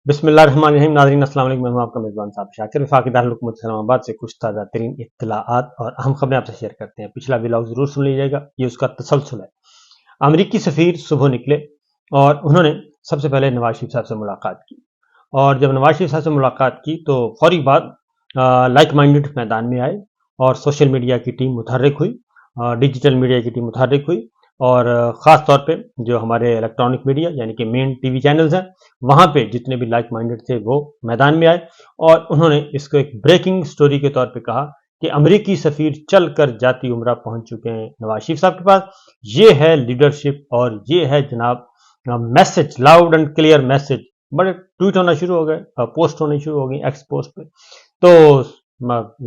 बिस्मिल्लाहिर्रहमानिर्रहीम। नाज़रीन अस्सलाम वालेकुम। मैं हूं आपका मेज़बान साहब शाकिर। वफाकी दारुल इस्लामाबाद से कुछ ताज़ा तरीन इत्तलाआत और अहम खबरें आपसे शेयर करते हैं। पिछला व्लॉग ज़रूर सुन लीजिएगा, ये उसका तसलसल है। अमरीकी सफ़ीर सुबह निकले और उन्होंने सबसे पहले नवाज शरीफ साहब से मुलाकात की। और जब नवाज शरीफ साहब से मुलाकात की तो फौरी बाद लाइक माइंडेड मैदान में आए और सोशल मीडिया की टीम मुतहर्रिक हुई, डिजिटल मीडिया की टीम मुतहर्रिक हुई और ख़ास तौर पे जो हमारे इलेक्ट्रॉनिक मीडिया यानी कि मेन टीवी चैनल्स हैं, वहाँ पे जितने भी लाइक माइंडेड थे वो मैदान में आए और उन्होंने इसको एक ब्रेकिंग स्टोरी के तौर पे कहा कि अमरीकी सफ़ीर चल कर जाती उम्रा पहुंच चुके हैं नवाज शरीफ साहब के पास। ये है लीडरशिप और ये है जनाब message, loud and clear message. बड़े ट्वीट होना शुरू हो गए, पोस्ट होनी शुरू हो गई एक्स पोस्ट पे। तो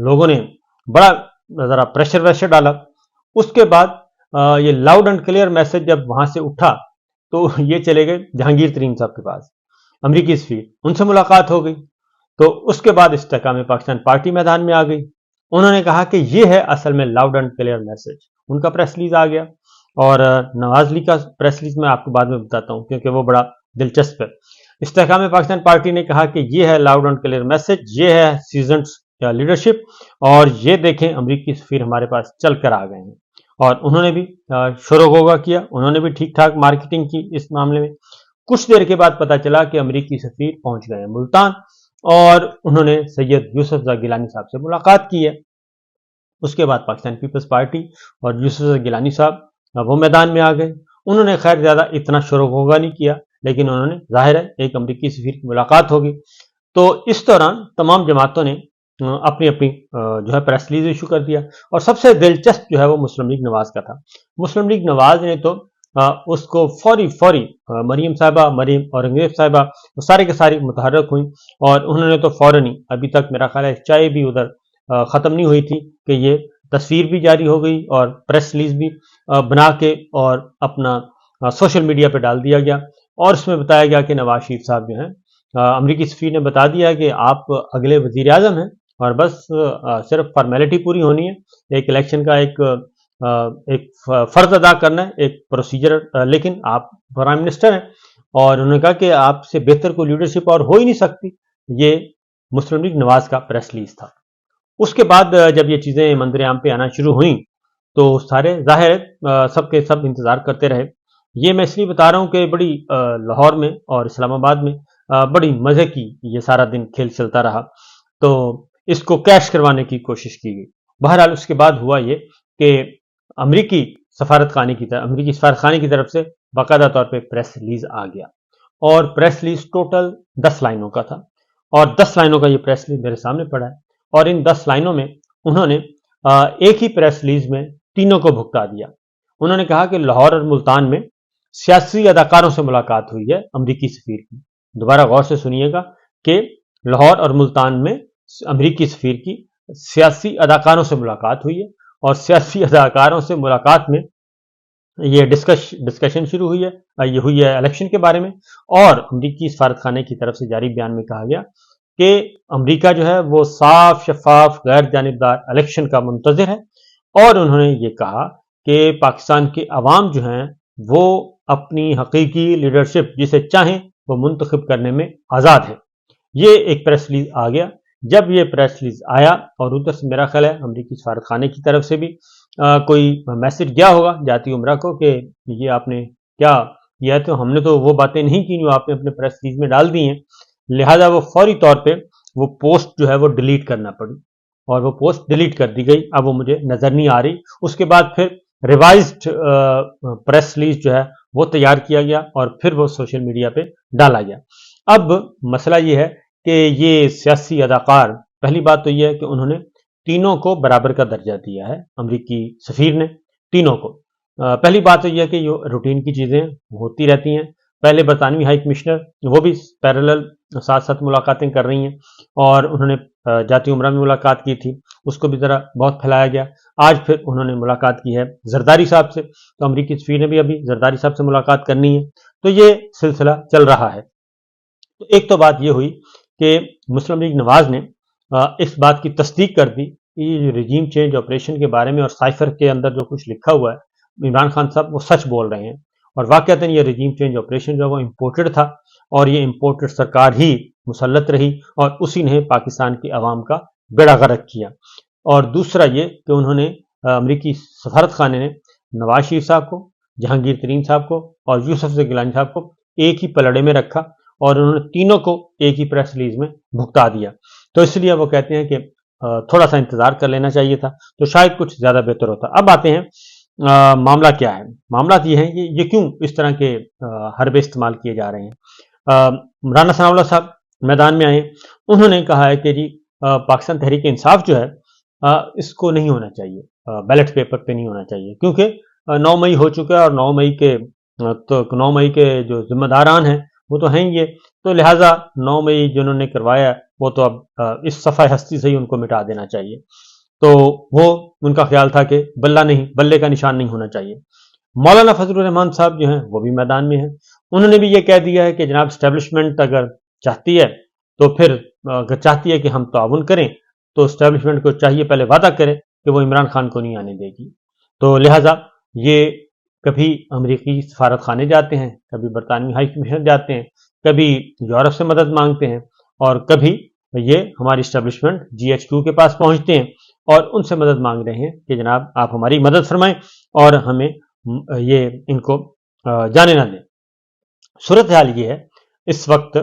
लोगों ने बड़ा ज़रा प्रेशर वैशर डाला। उसके बाद ये लाउड एंड क्लियर मैसेज जब वहां से उठा तो ये चले गए जहांगीर तरीन साहब के पास, अमरीकी सफ़ीर, उनसे मुलाकात हो गई। तो उसके बाद इस्तेहकाम पाकिस्तान पार्टी मैदान में आ गई। उन्होंने कहा कि ये है असल में लाउड एंड क्लियर मैसेज। उनका प्रेस रिलीज आ गया और नवाज ली का प्रेस रिलीज मैं आपको बाद में बताता हूँ क्योंकि वो बड़ा दिलचस्प है। इस्तेहकाम पाकिस्तान पार्टी ने कहा कि ये है लाउड एंड क्लियर मैसेज, ये है सीजन लीडरशिप और ये देखें अमरीकी सफ़ीर हमारे पास चल कर आ गए हैं। और उन्होंने भी शोर-गुल किया, उन्होंने भी ठीक ठाक मार्केटिंग की इस मामले में। कुछ देर के बाद पता चला कि अमरीकी सफ़ीर पहुंच गए हैं मुल्तान और उन्होंने सैयद यूसुफ गिलानी साहब से मुलाकात की है। उसके बाद पाकिस्तान पीपल्स पार्टी और यूसुफ गिलानी साहब वो मैदान में आ गए। उन्होंने खैर ज़्यादा इतना शोर-गुल नहीं किया, लेकिन उन्होंने जाहिर है एक अमरीकी सफ़ीर की मुलाकात होगी। तो इस दौरान तमाम जमातों ने अपनी अपनी जो है प्रेस रिलीज इशू कर दिया और सबसे दिलचस्प जो है वो मुस्लिम लीग नवाज का था। मुस्लिम लीग नवाज ने तो उसको फौरी मरीम साहिबा, मरीम औरंगजेब साहिबा सारे के सारी मुतहर्रिक हुई और उन्होंने तो फौरन ही, अभी तक मेरा ख्याल है चाय भी उधर ख़त्म नहीं हुई थी कि ये तस्वीर भी जारी हो गई और प्रेस रिलीज भी बना के और अपना सोशल मीडिया पर डाल दिया गया और उसमें बताया गया कि नवाज शरीफ साहब जो हैं, अमरीकी सफ़ीर ने बता दिया कि आप अगले वज़ीर आज़म हैं और बस सिर्फ फॉर्मेलिटी पूरी होनी है, एक इलेक्शन का एक फ़र्ज अदा करना है, एक प्रोसीजर, लेकिन आप प्राइम मिनिस्टर हैं। और उन्होंने कहा कि आपसे बेहतर कोई लीडरशिप और हो ही नहीं सकती। ये मुस्लिम लीग नवाज का प्रेस रिलीज था। उसके बाद जब ये चीज़ें मंजर-ए-आम पे आना शुरू हुई तो सारे जाहिर सब के सब इंतज़ार करते रहे। ये मैं इसलिए बता रहा हूँ कि बड़ी लाहौर में और इस्लामाबाद में बड़ी मज़े की ये सारा दिन खेल चलता रहा, तो इसको कैश करवाने की कोशिश की गई। बहरहाल उसके बाद हुआ ये कि अमरीकी सफारतखाने की तरफ से बाकायदा तौर पे प्रेस रिलीज आ गया और प्रेस रिलीज टोटल 10 लाइनों का था और 10 लाइनों का ये प्रेस रिलीज मेरे सामने पड़ा है और इन 10 लाइनों में उन्होंने एक ही प्रेस रिलीज में तीनों को भुगता दिया। उन्होंने कहा कि लाहौर और मुल्तान में सियासी अदाकारों से मुलाकात हुई है अमरीकी सफ़ीर की। दोबारा गौर से सुनिएगा कि लाहौर और मुल्तान में अमरीकी सफ़ीर की सियासी अदाकारों से मुलाकात हुई है और सियासी अदाकारों से मुलाकात में ये डिस्कशन शुरू हुई है, ये हुई है इलेक्शन के बारे में। और अमरीकी सफारतखाने की तरफ से जारी बयान में कहा गया कि अमरीका जो है वो साफ शफाफ गैर जानिबदार इलेक्शन का मुंतज़िर है और उन्होंने ये कहा कि पाकिस्तान के अवाम जो हैं वो अपनी हकीकी लीडरशिप जिसे चाहें वो मुंतखब करने में आज़ाद है। ये एक प्रेस रिलीज आ गया। जब ये प्रेस रिलीज आया और उधर से मेरा ख्याल है अमरीकी सफारतखाने की तरफ से भी कोई मैसेज गया होगा जाती उम्रा को कि ये आपने क्या किया है, तो हमने तो वो बातें नहीं की जो आपने अपने प्रेस रिलीज में डाल दी हैं, लिहाजा वो फौरी तौर पे वो पोस्ट जो है वो डिलीट करना पड़ी और वो पोस्ट डिलीट कर दी गई। अब वो मुझे नज़र नहीं आ रही। उसके बाद फिर रिवाइज्ड प्रेस रिलीज जो है वो तैयार किया गया और फिर वो सोशल मीडिया पे डाला गया। अब मसला ये है कि ये सियासी अदाकार, पहली बात तो ये है कि उन्होंने तीनों को बराबर का दर्जा दिया है अमरीकी सफ़ीर ने, तीनों को। पहली बात तो यह है कि ये रूटीन की चीज़ें होती रहती हैं। पहले बरतानवी हाई कमिश्नर वो भी पैरेलल साथ साथ मुलाकातें कर रही हैं और उन्होंने जाती उम्रा में मुलाकात की थी, उसको भी ज़रा बहुत फैलाया गया। आज फिर उन्होंने मुलाकात की है जरदारी साहब से, तो अमरीकी सफ़ीर ने भी अभी जरदारी साहब से मुलाकात करनी है, तो ये सिलसिला चल रहा है। तो एक तो बात ये हुई कि मुस्लिम लीग नवाज ने इस बात की तस्दीक कर दी कि रिजीम चेंज ऑपरेशन के बारे में और साइफर के अंदर जो कुछ लिखा हुआ है, इमरान खान साहब वो सच बोल रहे हैं और वाकईतन ये रजीम चेंज ऑपरेशन जो है वो इम्पोर्टेड था, और ये इम्पोर्टेड सरकार ही मुसल्लत रही और उसी ने पाकिस्तान की आवाम का बेड़ा गर्क किया। और दूसरा ये कि उन्होंने अमरीकी सफारत खाने ने नवाज शरीफ साहब को, जहांगीर तरीन साहब को और यूसुफ गिलानी साहब को एक ही पलड़े में रखा और उन्होंने तीनों को एक ही प्रेस रिलीज में भुगता दिया। तो इसलिए वो कहते हैं कि थोड़ा सा इंतजार कर लेना चाहिए था, तो शायद कुछ ज्यादा बेहतर होता। अब आते हैं मामला क्या है। मामला ये है कि ये क्यों इस तरह के हरबे इस्तेमाल किए जा रहे हैं। राना सनाउल्लाह साहब मैदान में आए, उन्होंने कहा है कि जी पाकिस्तान तहरीक इंसाफ जो है इसको नहीं होना चाहिए, बैलेट पेपर पे नहीं होना चाहिए, क्योंकि 9 मई हो चुका है और 9 मई के जो जिम्मेदारान हैं वो तो हैं ही ये, तो लिहाजा 9 मई जिन्होंने करवाया वो तो अब इस सफ़ा हस्ती से ही उनको मिटा देना चाहिए। तो वो उनका ख्याल था कि बल्ले का निशान नहीं होना चाहिए। मौलाना फजलुर रहमान साहब जो हैं वो भी मैदान में हैं, उन्होंने भी ये कह दिया है कि जनाब स्टैब्लिशमेंट अगर चाहती है तो फिर अगर चाहती है कि हम ताउन करें तो स्टैब्लिशमेंट को चाहिए पहले वादा करे कि वो इमरान खान को नहीं आने देगी। तो लिहाजा ये कभी अमरीकी सफारत खाने जाते हैं, कभी बरतानवी हाई कमीशन जाते हैं, कभी यूरोप से मदद मांगते हैं और कभी ये हमारी स्टैब्लिशमेंट GHQ के पास पहुंचते हैं और उनसे मदद मांग रहे हैं कि जनाब आप हमारी मदद फरमाएं और हमें ये इनको जाने ना दें। सूरत हाल ये है, इस वक्त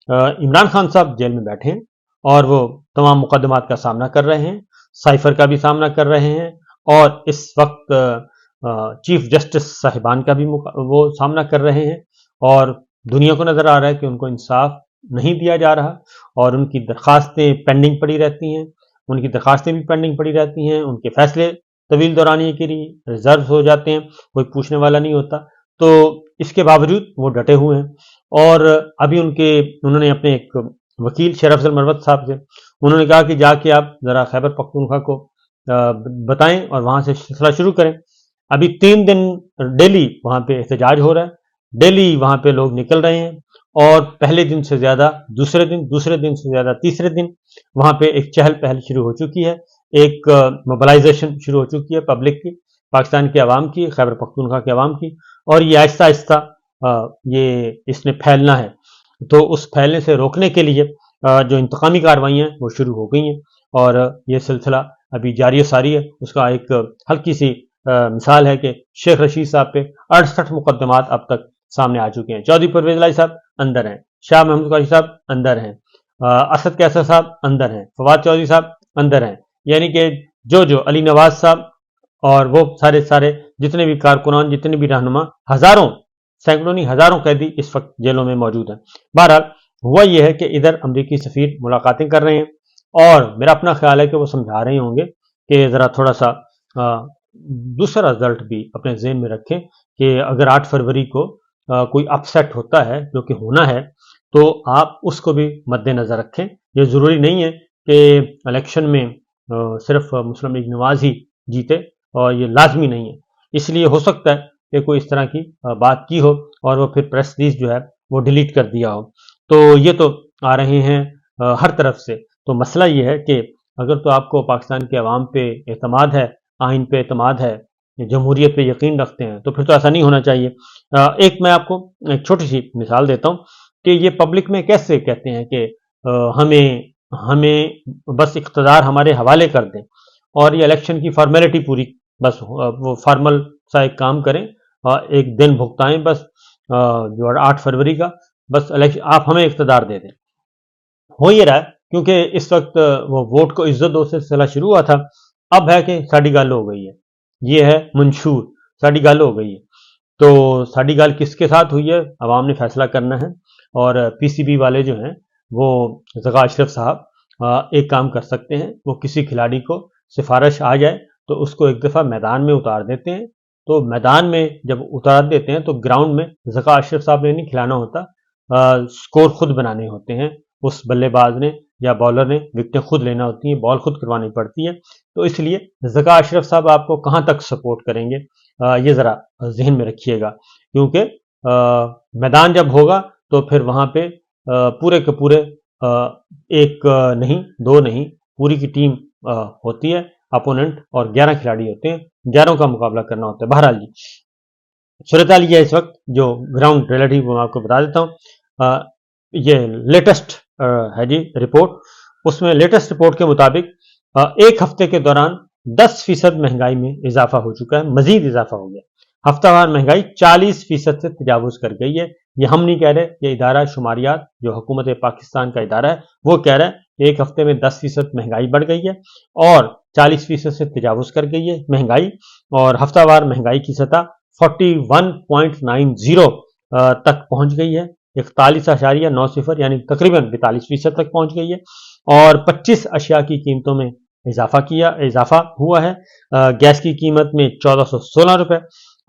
इमरान खान साहब जेल में बैठे हैं और वो तमाम मुकदमात का सामना कर रहे हैं, साइफर का भी सामना कर रहे हैं और इस वक्त चीफ जस्टिस साहिबान का भी वो सामना कर रहे हैं और दुनिया को नजर आ रहा है कि उनको इंसाफ नहीं दिया जा रहा और उनकी दरखास्तें पेंडिंग पड़ी रहती हैं, उनकी दरखास्तें भी पेंडिंग पड़ी रहती हैं, उनके फैसले तवील दौरानिए के लिए रिजर्व हो जाते हैं, कोई पूछने वाला नहीं होता। तो इसके बावजूद वो डटे हुए हैं और अभी उन्होंने अपने एक वकील शेर अफजल मरवत साहब से उन्होंने कहा कि जाके आप जरा खैबर पख्तूनख्वा को बताएं और वहां से सिलसिला शुरू करें। अभी 3 दिन डेली वहां पे एहतजाज हो रहा है, डेली वहां पे लोग निकल रहे हैं और पहले दिन से ज्यादा दूसरे दिन से ज्यादा तीसरे दिन वहां पे एक चहल पहल शुरू हो चुकी है, एक मोबिलाइजेशन शुरू हो चुकी है पब्लिक की, पाकिस्तान की आवाम की, खैबर पख्तूनख्वा की आवाम की, और ये आहिस्ता आहिस्ता ये इसने फैलना है। तो उस फैलने से रोकने के लिए जो इंतकामी कार्रवाइयाँ वो शुरू हो गई हैं और ये सिलसिला अभी जारी सारी है। उसका एक हल्की सी मिसाल है कि शेख रशीद साहब पे 68 मुकदमात अब तक सामने आ चुके हैं। चौधरी परवेज इलाही साहब अंदर हैं, शाह महमूद क़ासी साहब अंदर हैं, असद कैसर साहब अंदर हैं, फवाद चौधरी साहब अंदर हैं, यानी कि जो अली नवाज साहब और वो सारे जितने भी कारकुनान, जितने भी रहनुमा, हजारों, सैकड़ों नहीं हजारों कैदी इस वक्त जेलों में मौजूद हैं। बहरहाल हुआ यह है कि इधर अमरीकी सफीर मुलाकातें कर रहे हैं और मेरा अपना ख्याल है कि वो समझा रहे होंगे कि जरा थोड़ा सा दूसरा रिजल्ट भी अपने जेहन में रखें कि अगर 8 फरवरी को कोई अपसेट होता है जो कि होना है तो आप उसको भी मद्देनजर रखें। ये जरूरी नहीं है कि इलेक्शन में सिर्फ मुस्लिम लीग नवाज ही जीते और ये लाजमी नहीं है, इसलिए हो सकता है कि कोई इस तरह की बात की हो और वो फिर प्रेस रिलीज जो है वो डिलीट कर दिया हो। तो ये तो आ रहे हैं हर तरफ से। तो मसला ये है कि अगर तो आपको पाकिस्तान के अवाम पे एतमाद है, आइन पे एतमाद है, जमहूरियत पे यकीन रखते हैं, तो फिर तो ऐसा नहीं होना चाहिए। एक मैं आपको एक छोटी सी मिसाल देता हूँ कि ये पब्लिक में कैसे कहते हैं कि हमें बस इख्तियार हमारे हवाले कर दें और ये इलेक्शन की फॉर्मेलिटी पूरी, बस वो फॉर्मल सा एक काम करें, एक दिन भुगताएं बस जो 8 फरवरी का, बस इलेक्शन आप हमें इख्तियार दे दें। हो ये रहा है क्योंकि इस वक्त वो वोट को इज्जत दो से सिलसिला शुरू हुआ था, अब है कि साड़ी गल हो गई है, ये है मंशूर, साड़ी गल हो गई है। तो साड़ी गल किसके साथ हुई है, अवाम ने फैसला करना है और PCB वाले जो हैं वो ज़का अशरफ साहब एक काम कर सकते हैं, वो किसी खिलाड़ी को सिफारिश आ जाए तो उसको एक दफ़ा मैदान में उतार देते हैं। तो मैदान में जब उतार देते हैं तो ग्राउंड में ज़का अशरफ साहब ने नहीं खिलाना होता, स्कोर खुद बनाने होते हैं, उस बल्लेबाज ने या बॉलर ने विकेटें खुद लेना होती हैं, बॉल खुद करवानी पड़ती है। तो इसलिए ज़का अशरफ साहब आपको कहाँ तक सपोर्ट करेंगे, ये ज़रा जहन में रखिएगा, क्योंकि मैदान जब होगा तो फिर वहाँ पे पूरे के पूरे एक नहीं, 2 नहीं, पूरी की टीम होती है अपोनेंट और 11 खिलाड़ी होते हैं, 11 का मुकाबला करना होता है। बहरहाल जी सूरत हाल ये है इस वक्त जो ग्राउंड रियलिटी वो मैं आपको बता देता हूँ। ये लेटेस्ट है जी रिपोर्ट। उसमें लेटेस्ट रिपोर्ट के मुताबिक एक हफ्ते के दौरान 10% महंगाई में इजाफा हो चुका है, मजीद इजाफा हो गया। हफ्तावार महंगाई 40% से तजावुज कर गई है। ये हम नहीं कह रहे, ये इदारा शुमारियात जो हुकूमत पाकिस्तान का इदारा है वो कह रहा है कि एक हफ्ते में 10% महंगाई बढ़ गई है और 40% से तजावुज कर गई है महंगाई, और हफ्तावार महंगाई की सतह 41.90 तक पहुंच गई है। 41.90 यानी तकरीबन 42% तक पहुंच गई है और 25 अशिया की कीमतों में इजाफा हुआ है। गैस की कीमत में 1416 रुपए,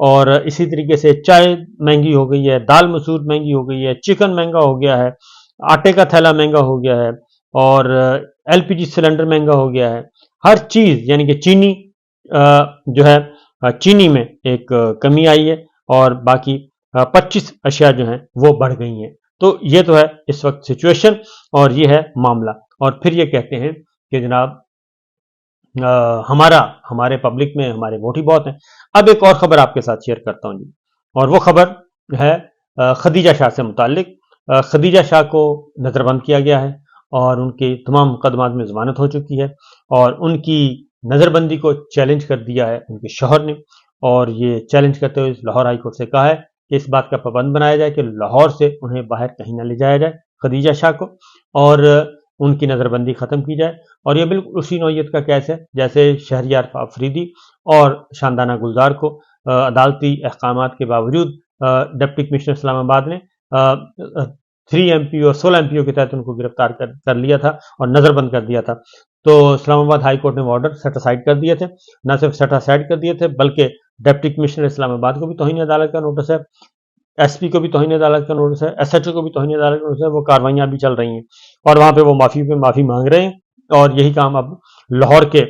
और इसी तरीके से चाय महंगी हो गई है, दाल मसूर महंगी हो गई है, चिकन महंगा हो गया है, आटे का थैला महंगा हो गया है, और एलपीजी सिलेंडर महंगा हो गया है। हर चीज यानी कि चीनी जो है चीनी में एक कमी आई है और बाकी 25 अशिया जो हैं वो बढ़ गई हैं। तो ये तो है इस वक्त सिचुएशन और ये है मामला। और फिर ये कहते हैं कि जनाब हमारे पब्लिक में हमारे वोट ही बहुत हैं। अब एक और खबर आपके साथ शेयर करता हूं जी, और वो खबर है खदीजा शाह से मुतालिक। खदीजा शाह को नजरबंद किया गया है और उनके तमाम मुकदमात में जमानत हो चुकी है और उनकी नजरबंदी को चैलेंज कर दिया है उनके शौहर ने, और ये चैलेंज करते हुए लाहौर हाई कोर्ट से कहा है कि इस बात का पाबंद बनाया जाए कि लाहौर से उन्हें बाहर कहीं ना ले जाया जाए खदीजा शाह को, और उनकी नजरबंदी खत्म की जाए। और यह बिल्कुल उसी नौयत का केस है जैसे शहरियार अफरीदी और शानदाना गुलजार को अदालती अहकामात के बावजूद डिप्टी कमिश्नर इस्लामाबाद ने 3 MP और 16 MP के तहत उनको गिरफ्तार कर लिया था और नजरबंद कर दिया था। तो इस्लामाबाद हाई कोर्ट ने वो ऑर्डर सेट असाइड कर दिए थे, न सिर्फ सेट असाइड कर दिए थे बल्कि डिप्टी कमिश्नर इस्लामाबाद को भी तौहीन अदालत का नोटिस है, एसपी को भी तौहीन अदालत का नोटिस है, एसएचओ को भी तौहीन अदालत का नोटिस है। वो कार्रवाइयां भी चल रही हैं और वहां पे वो माफी मांग रहे हैं और यही काम अब लाहौर के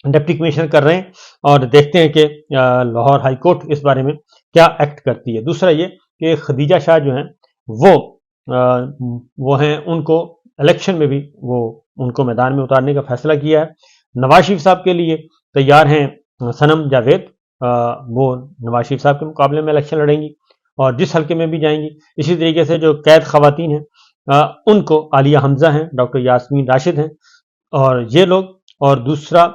डिप्टी कमिश्नर कर रहे हैं और देखते हैं कि लाहौर हाई कोर्ट इस बारे में क्या एक्ट करती है। दूसरा ये कि खदीजा शाह जो हैं वो हैं, उनको इलेक्शन में भी वो उनको मैदान में उतारने का फैसला किया है। नवाज शरीफ साहब के लिए तैयार हैं सनम जावेद, वो नवाज शरीफ साहब के मुकाबले में इलेक्शन लड़ेंगी और जिस हल्के में भी जाएंगी। इसी तरीके से जो कैद खवातीन हैं उनको आलिया हमजा हैं, डॉक्टर यास्मीन राशिद हैं और ये लोग, और दूसरा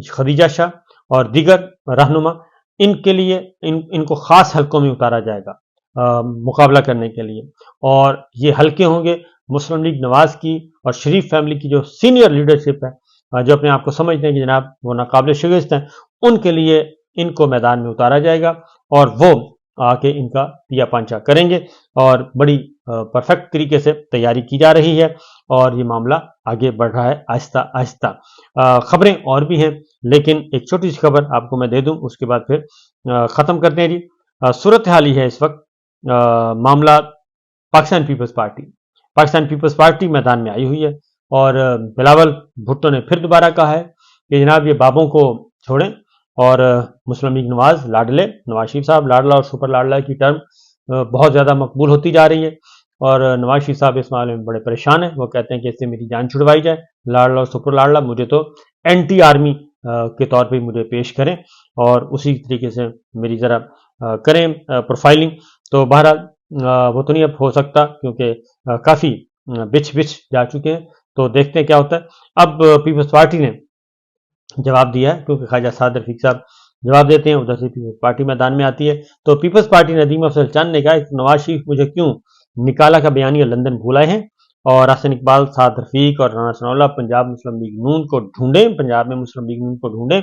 खदीजा शाह और दीगर रहनुमा, इनके लिए इनको खास हल्कों में उतारा जाएगा मुकाबला करने के लिए। और ये हल्के होंगे मुस्लिम लीग नवाज की और शरीफ फैमिली की जो सीनियर लीडरशिप है, जो अपने आप को समझते हैं कि जनाब वो नाकाबिल शिकस्त हैं, उनके लिए इनको मैदान में उतारा जाएगा और वो आके इनका पिया पांचा करेंगे। और बड़ी परफेक्ट तरीके से तैयारी की जा रही है और ये मामला आगे बढ़ रहा है आहिस्ता आहिस्ता। खबरें और भी हैं लेकिन एक छोटी सी खबर आपको मैं दे दूं, उसके बाद फिर खत्म करते हैं जी। सूरत हाल ही है इस वक्त मामला पाकिस्तान पीपल्स पार्टी मैदान में आई हुई है और बिलावल भुट्टो ने फिर दोबारा कहा है कि जनाब ये बाबों को छोड़ें और मुस्लिम लीग नवाज शरीफ साहब लाडला और सुपर लाडला की टर्म बहुत ज़्यादा मकबूल होती जा रही है और नवाज शरीफ साहब इस मामले में बड़े परेशान हैं। वो कहते हैं कि इससे मेरी जान छुड़वाई जाए, लाडला और सुपर लाडला मुझे तो एंटी आर्मी के तौर पे मुझे पेश करें और उसी तरीके से मेरी ज़रा करें प्रोफाइलिंग। तो बहरहाल वो तो नहीं अब हो सकता क्योंकि काफ़ी बिछ जा चुके हैं। तो देखते हैं क्या होता है। अब पीपल्स पार्टी ने जवाब दिया है क्योंकि ख्वाजा साद रफीक साहब जवाब देते हैं, उधर से पीपल्स पार्टी मैदान में आती है। तो पीपल्स पार्टी नदीम अफजल चंद ने कहा नवाज शरीफ मुझे क्यों निकाला का बयानिया लंदन भूलाए हैं और हसन इकबाल, साद रफीक और राना सनाउल्लाह पंजाब मुस्लिम लीग नून को ढूंढें, पंजाब में मुस्लिम लीग नून को ढूंढें।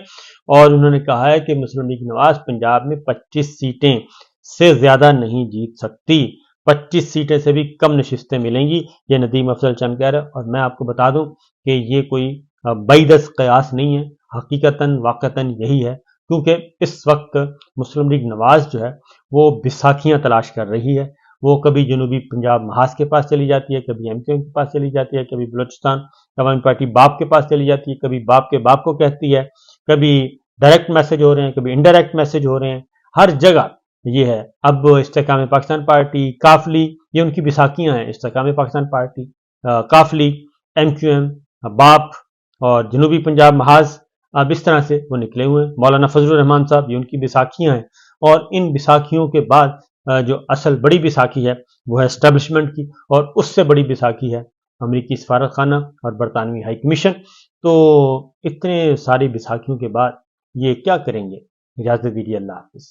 और उन्होंने कहा है कि मुस्लिम लीग नवाज पंजाब में 25 सीटें से ज्यादा नहीं जीत सकती, 25 सीटें से भी कम नशिस्तें मिलेंगी, ये नदीम अफजल चंद कह रहे हैं। और मैं आपको बता दूं कि ये कोई बैदस कयास नहीं है, हकीकतन वाकतन यही है क्योंकि इस वक्त मुस्लिम लीग नवाज जो है वो बिसाखियां तलाश कर रही है। वो कभी जनूबी पंजाब महाज के पास चली जाती है, कभी एमक्यूएम के पास चली जाती है, कभी बलोचिस्तान अवामी पार्टी बाप के पास चली जाती है, कभी बाप के बाप को कहती है, कभी डायरेक्ट मैसेज हो रहे हैं, कभी इनडायरेक्ट मैसेज हो रहे हैं, हर जगह ये है। अब इस्तेकाम पाकिस्तान पार्टी, काफली, ये उनकी बिसाखियां हैं। इस्तेकाम पाकिस्तान पार्टी, काफली, एमक्यूएम, बाप और जनूबी पंजाब महाज, अब इस तरह से वो निकले हुए हैं। मौलाना फजलुर रहमान साहब, ये उनकी बिसाखियां हैं اور ان بیساکھیوں کے بعد جو اصل بڑی بیساکھی ہے وہ ہے اسٹیبلشمنٹ کی، اور اس سے بڑی بیساکھی ہے امریکی سفارت خانہ اور برطانوی ہائی کمیشن۔ تو اتنے ساری بیساکھیوں کے بعد یہ کیا کریں گے؟ اجازت دیجیے، اللہ حافظ۔